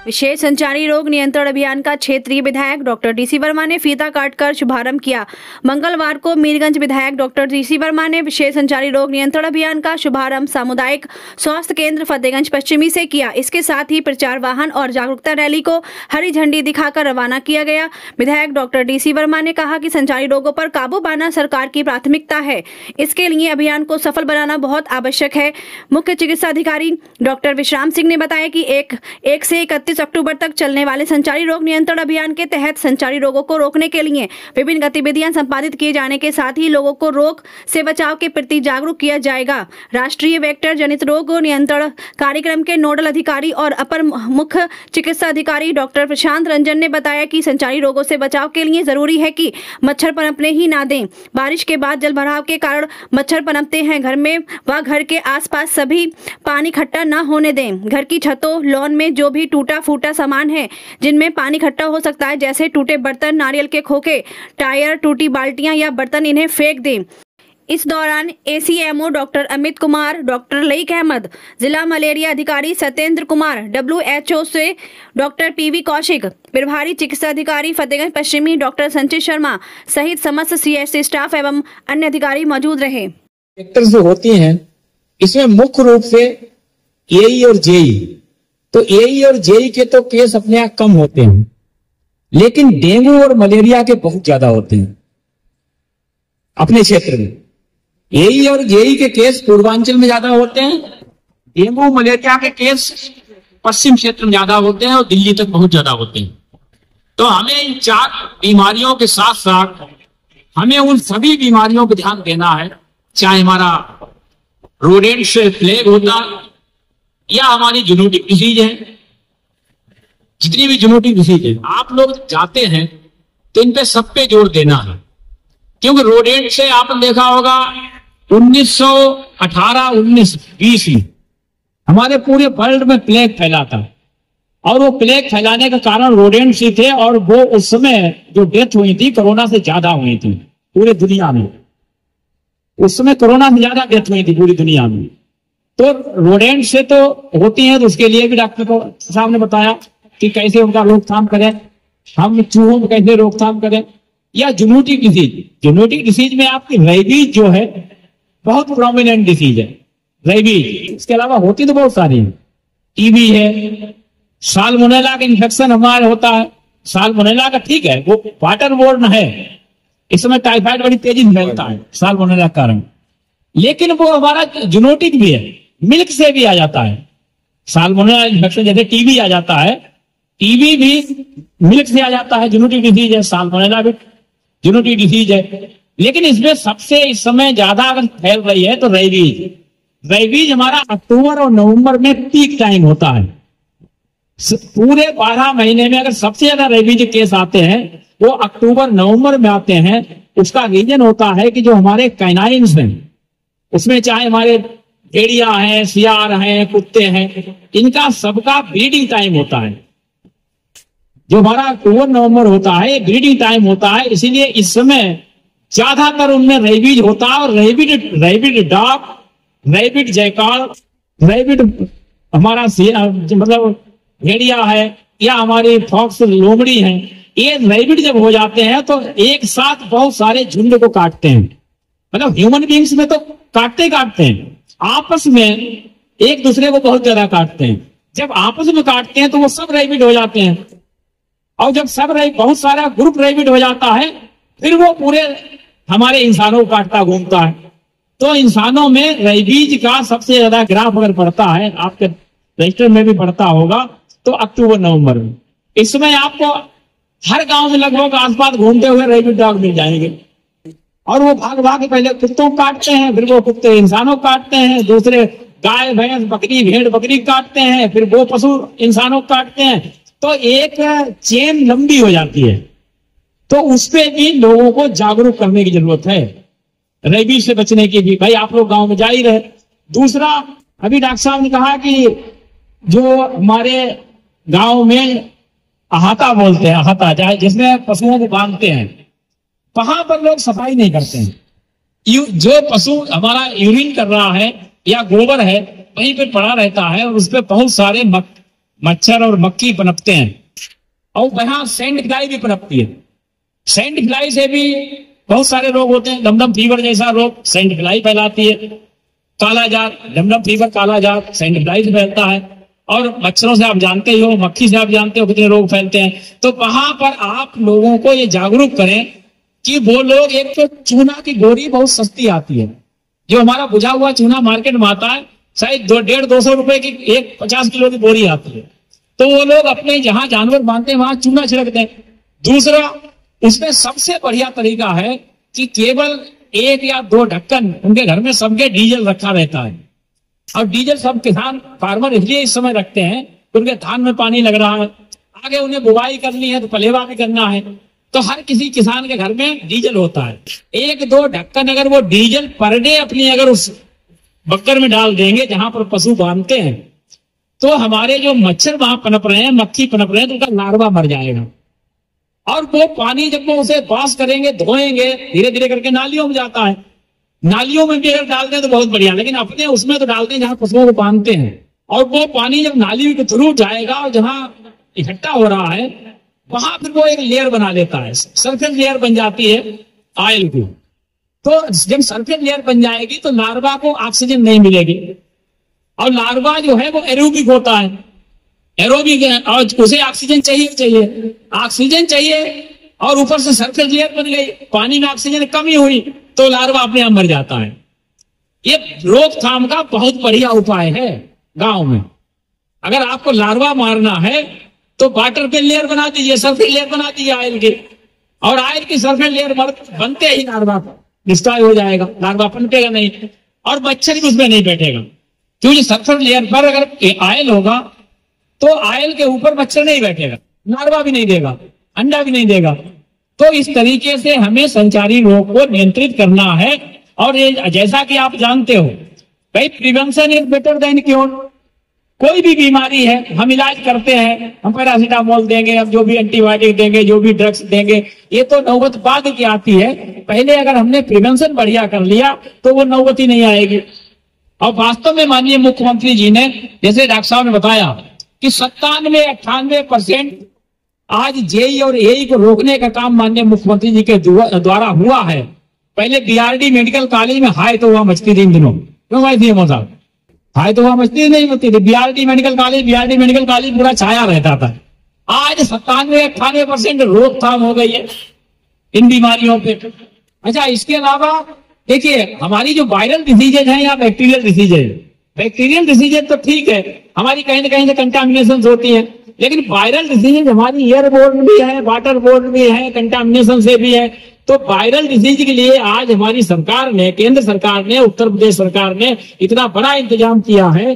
विशेष संचारी रोग नियंत्रण अभियान का क्षेत्रीय विधायक डॉक्टर डीसी वर्मा ने फीता काटकर शुभारंभ किया। मंगलवार को मीरगंज विधायक डॉक्टर डीसी वर्मा ने विशेष संचारी रोग नियंत्रण अभियान का शुभारंभ सामुदायिक स्वास्थ्य केंद्र फतेहगंज पश्चिमी से किया। इसके साथ ही प्रचार वाहन और जागरूकता रैली को हरी झंडी दिखाकर रवाना किया गया। विधायक डॉक्टर डीसी वर्मा ने कहा कि संचारी रोगों पर काबू पाना सरकार की प्राथमिकता है। इसके लिए अभियान को सफल बनाना बहुत आवश्यक है। मुख्य चिकित्सा अधिकारी डॉक्टर विश्राम सिंह ने बताया कि 1 से 31 अक्टूबर तक चलने वाले संचारी रोग नियंत्रण अभियान के तहत संचारी रोगों को रोकने के लिए विभिन्न गतिविधियां संपादित किए जाने के साथ ही लोगों को रोग से बचाव के प्रति जागरूक किया जाएगा। राष्ट्रीय वेक्टर जनित रोग नियंत्रण कार्यक्रम के नोडल अधिकारी और अपर मुख्य चिकित्सा अधिकारी डॉक्टर प्रशांत रंजन ने बताया कि संचारी रोगों से बचाव के लिए जरूरी है कि मच्छर पनपने ही ना दें। बारिश के बाद जल भराव के कारण मच्छर पनपते हैं। घर में व घर के आसपास सभी पानी इकट्ठा न होने दें। घर की छतों लॉन में जो भी टूटा फूटा सामान है जिनमें पानी इकट्ठा हो सकता है, जैसे टूटे बर्तन, नारियल के खोखे, टायर, टूटी बाल्टियां या बर्तन, इन्हें फेंक दें। इस दौरान ACMO doctor Amit Kumar, doctor Laiq Ahmad, जिला मलेरिया अधिकारी सत्येंद्र कुमार, WHO से डॉक्टर PV कौशिक, प्रभारी चिकित्सा अधिकारी फतेहगंज पश्चिमी डॉक्टर संचित शर्मा सहित समस्त CHC स्टाफ एवं अन्य अधिकारी मौजूद रहे। जो होती हैं इसमें मुख्य रूप से AE और JE, तो AE और JE के तो केस अपने आप कम होते हैं, लेकिन डेंगू और मलेरिया के बहुत ज्यादा होते हैं अपने क्षेत्र में। AE और JE के केस पूर्वांचल में ज्यादा होते हैं, डेंगू मलेरिया के केस पश्चिम क्षेत्र में ज्यादा होते हैं और दिल्ली तक बहुत ज्यादा होते हैं। तो हमें इन 4 बीमारियों के साथ साथ हमें उन सभी बीमारियों पर ध्यान देना है, चाहे हमारा रोडेंट से प्लेग होता या हमारी जूनोटिक डिसीज है। जितनी भी जूनोटिक डिसीज है आप लोग जाते हैं तो इन पे सब पे जोर देना है, क्योंकि रोडेंट से आपने देखा होगा 1918, 1920 में हमारे पूरे वर्ल्ड में प्लेग फैला था और वो प्लेग फैलाने का कारण रोडेंट्स ही थे और वो उस समय जो डेथ हुई थी कोरोना से ज्यादा हुई थी पूरे दुनिया में। उस समय कोरोना से ज्यादा डेथ हुई थी पूरी दुनिया में। तो रोडेंट से तो होती है, तो उसके लिए भी डॉक्टर को साहब ने बताया कि कैसे उनका रोकथाम करें, हम चूहों में कैसे रोकथाम करें। या जूनोटिक डिसीज में आपकी रेबीज जो है बहुत प्रोमिनेंट डिसीज है रेबीज। इसके अलावा होती तो बहुत सारी है, टीबी है, साल्मोनेला का इन्फेक्शन हमारे होता है। साल्मोनेला का ठीक है, वो वाटर बोर्न है, इस समय टाइफाइड बड़ी तेजी से फैलता है साल्मोनेला के कारण, लेकिन वो हमारा जूनोटिक भी है, मिल्क से भी आ जाता है। साल्मोनेला इन्फेक्शन जैसे टीबी आ जाता है, टीबी भी मिल्क से आ जाता है, जूनोटिक डिसीज है। साल्मोनेला भी जूनोटिक डिसीज है, लेकिन इसमें सबसे इस समय ज्यादा अगर फैल रही है तो रेबीज हमारा अक्टूबर और नवंबर में पीक टाइम होता है। पूरे 12 महीने में अगर सबसे ज्यादा रेबीज केस आते हैं वो अक्टूबर नवंबर में आते हैं। उसका रीजन होता है कि जो हमारे कैनाइन्स हैं उसमें चाहे हमारे भेड़िया हैं, सियार हैं, कुत्ते हैं, इनका सबका ब्रीडिंग टाइम होता है। जो हमारा अक्टूबर नवंबर होता है ब्रीडिंग टाइम होता है, इसीलिए इस समय ज्यादातर उनमें रेबीज होता है। और rapid dog, rapid jackal, rapid हमारा मतलब भेड़िया है या हमारी फॉक्स लोमड़ी है, ये रेबिड जब हो जाते हैं तो एक साथ बहुत सारे झुंड को काटते हैं। मतलब ह्यूमन बींग्स में तो काटते हैं, आपस में एक दूसरे को बहुत ज्यादा काटते हैं। जब आपस में काटते हैं तो वो सब रेबिड हो जाते हैं, और जब सब बहुत सारा ग्रुप रेबिड हो जाता है फिर वो पूरे हमारे इंसानों को काटता घूमता है। तो इंसानों में रेबीज का सबसे ज्यादा ग्राफ अगर पड़ता है, आपके रजिस्टर में भी पड़ता होगा, तो अक्टूबर नवंबर में। इस समय आपको हर गांव में लगभग आसपास घूमते हुए रेबिड डॉग मिल जाएंगे, और वो भाग भाग पहले कुत्तों को काटते हैं, फिर वो कुत्ते इंसानों को काटते हैं, दूसरे गाय भैंस बकरी भेड़ बकरी काटते हैं, फिर वो पशु इंसानों को काटते हैं। तो एक चेन लंबी हो जाती है। तो उस पे भी लोगों को जागरूक करने की जरूरत है, रेबीज से बचने की भी। भाई आप लोग गांव में जा ही रहे। दूसरा, अभी डॉक्टर साहब ने कहा कि जो हमारे गांव में अहाता बोलते हैं, अहाता चाहे जिसमें पशुओं को बांधते हैं, वहां पर लोग सफाई नहीं करते हैं। जो पशु हमारा यूरिन कर रहा है या गोबर है वहीं पे पड़ा रहता है, और उस पर बहुत सारे मच्छर और मक्खी पनपते हैं, और वहां सैंड फ्लाई भी पनपती है। सैंड फ्लाई से भी बहुत सारे रोग होते हैं। दमदम फीवर जैसा रोग सैंड फ्लाई फैलाती है। कालाजार, दमदम फीवर कालाजार सैंड फ्लाई से फैलता है। और मच्छरों से आप जानते ही हो, मक्खी से आप जानते हो कितने रोग फैलते हैं। तो वहां पर आप लोगों को ये जागरूक करें कि वो लोग, एक तो चूना की गोली बहुत सस्ती आती है, जो हमारा बुझा हुआ चूना मार्केट में आता है, शायद 150-200 रुपए की एक 50 किलो की बोरी आती है। तो वो लोग अपने जहां जानवर बांधते हैं वहां चूना छिड़क दें। दूसरा, उसमें सबसे बढ़िया तरीका है कि केवल 1 या 2 ढक्कन उनके घर में सबके डीजल रखा रहता है। और डीजल सब किसान फार्मर इसलिए इस समय रखते हैं कि उनके धान में पानी लग रहा है, आगे उन्हें बुवाई करनी है तो पलेवा भी करना है, तो हर किसी किसान के घर में डीजल होता है। 1-2 ढक्कन अगर वो डीजल पर डे अपनी अगर उस बक्कर में डाल देंगे जहां पर पशु बांधते हैं, तो हमारे जो मच्छर वहां पनप रहे हैं, मक्खी पनप रहे हैं, तो उनका लार्वा मर जाएगा। और वो पानी जब वो उसे वॉश करेंगे, धोएंगे, धीरे धीरे करके नालियों में जाता है। नालियों में भी अगर डाल दें तो बहुत बढ़िया, लेकिन अपने उसमें तो डालते हैं जहां पशुओं को बांधते हैं। और वो पानी जब नाली के थ्रू जाएगा और जहां इकट्ठा हो रहा है, वहां फिर वो एक लेयर बना लेता है, सरफेस लेयर बन जाती है ऑयल की। तो जब सरफेस लेयर बन जाएगी तो लार्वा को ऑक्सीजन नहीं मिलेगी, और लार्वा जो है वो एरोबिक होता है, एरोबिक है, और उसे ऑक्सीजन चाहिए, ऑक्सीजन चाहिए, और ऊपर से सरफेस लेयर बन गई, पानी में ऑक्सीजन कमी हुई तो लार्वा अपने आप मर जाता है। ये रोकथाम का बहुत बढ़िया उपाय है गांव में। अगर आपको लार्वा मारना है तो वाटर पे लेयर बना दीजिए, सरफेस लेयर बना दीजिए ऑयल की, और ऑयल की सरफेस लेयर बनते ही लार्वा डिस्ट्रॉय हो जाएगा, लार्वा पनपेगा नहीं, और मच्छर भी उसमें नहीं बैठेगा। क्योंकि सरफेस लेयर पर अगर ऑयल होगा तो ऑयल के ऊपर मच्छर नहीं बैठेगा, लार्वा भी नहीं देगा, अंडा भी नहीं देगा। तो इस तरीके से हमें संचारी रोग को नियंत्रित करना है। और ये जैसा कि आप जानते हो भाई, prevention is better than cure. कोई भी बीमारी है हम इलाज करते हैं, हम पैरासीटामोल देंगे, हम जो भी एंटीबायोटिक देंगे, जो भी ड्रग्स देंगे, ये तो नौबत बाद की आती है। पहले अगर हमने प्रिवेंशन बढ़िया कर लिया तो वो नौबत ही नहीं आएगी। और वास्तव में माननीय मुख्यमंत्री जी ने, जैसे डॉक्टर साहब ने बताया कि 97-98% आज जेई और एई को रोकने का काम माननीय मुख्यमंत्री जी के द्वारा हुआ है। पहले बीआरडी मेडिकल कॉलेज में हाय तो हुआ मचती थी इन दिनों, क्यों भाई थी साहब, हाय तो हुआ मचती नहीं होती थी। बीआरडी मेडिकल कॉलेज पूरा छाया रहता था। आज 97-98% रोकथाम हो गई है इन बीमारियों पे। अच्छा, इसके अलावा देखिए, हमारी जो वायरल डिसीजेज है या बैक्टीरियल डिसीजेज, बैक्टीरियल डिसीजेज तो ठीक है, हमारी कहीं ना कहीं से कंटामिनेशन होती है, लेकिन वायरल डिसीज हमारी एयरबोर्न भी है, वाटर बोर्न भी है, कंटामिनेशन से भी है। तो वायरल डिसीज के लिए आज हमारी सरकार ने, केंद्र सरकार ने, उत्तर प्रदेश सरकार ने इतना बड़ा इंतजाम किया है।